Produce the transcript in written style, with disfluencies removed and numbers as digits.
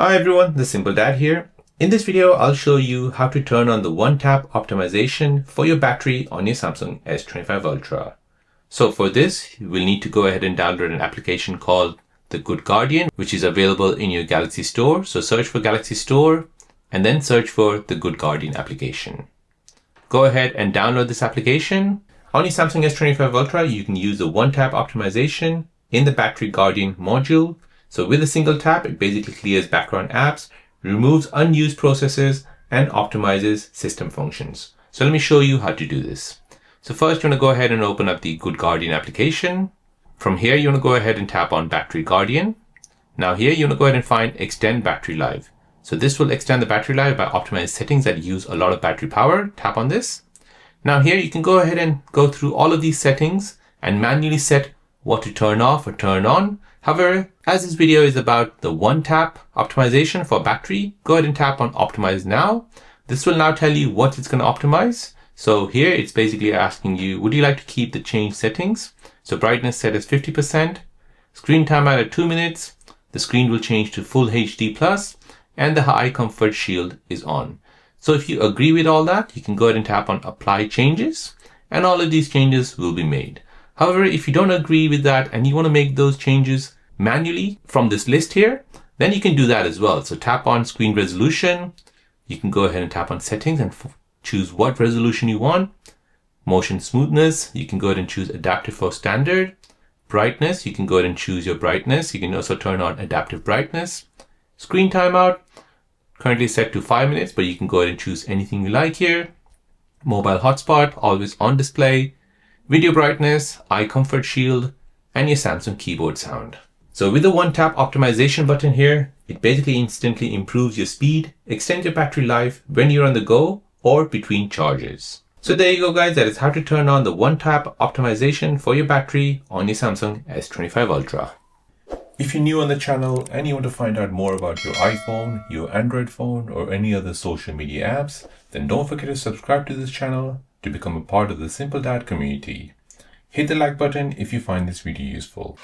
Hi everyone, the Simple Dad here. In this video, I'll show you how to turn on the one-tap optimization for your battery on your Samsung S25 Ultra. So for this, you will need to go ahead and download an application called The Good Guardian, which is available in your Galaxy Store. So search for Galaxy Store and then search for the Good Guardian application. Go ahead and download this application. On your Samsung S25 Ultra, you can use the one-tap optimization in the Battery Guardian module. So with a single tap, it basically clears background apps, removes unused processes, and optimizes system functions. So let me show you how to do this. So first, you want to go ahead and open up the Good Guardian application. From here, you want to go ahead and tap on Battery Guardian. Now here, you want to go ahead and find Extend Battery Life. So this will extend the battery life by optimizing settings that use a lot of battery power. Tap on this. Now here, you can go ahead and go through all of these settings and manually set what to turn off or turn on. However, as this video is about the one-tap optimization for battery, go ahead and tap on Optimize Now. This will now tell you what it's going to optimize. So here it's basically asking you, would you like to keep the change settings? So brightness set as 50%, screen timeout at 2 minutes, the screen will change to Full HD+, and the High Comfort Shield is on. So if you agree with all that, you can go ahead and tap on Apply Changes, and all of these changes will be made. However, if you don't agree with that and you want to make those changes manually from this list here, then you can do that as well. So tap on Screen Resolution. You can go ahead and tap on Settings and choose what resolution you want. Motion Smoothness, you can go ahead and choose Adaptive for Standard. Brightness, you can go ahead and choose your brightness. You can also turn on Adaptive Brightness. Screen Timeout, currently set to 5 minutes, but you can go ahead and choose anything you like here. Mobile Hotspot, always on display. Video brightness, eye comfort shield, and your Samsung keyboard sound. So with the one-tap optimization button here, it basically instantly improves your speed, extends your battery life when you're on the go or between charges. So there you go guys, that is how to turn on the one-tap optimization for your battery on your Samsung S25 Ultra. If you're new on the channel and you want to find out more about your iPhone, your Android phone, or any other social media apps, then don't forget to subscribe to this channel to become a part of the Simple Dad community. Hit the like button if you find this video useful.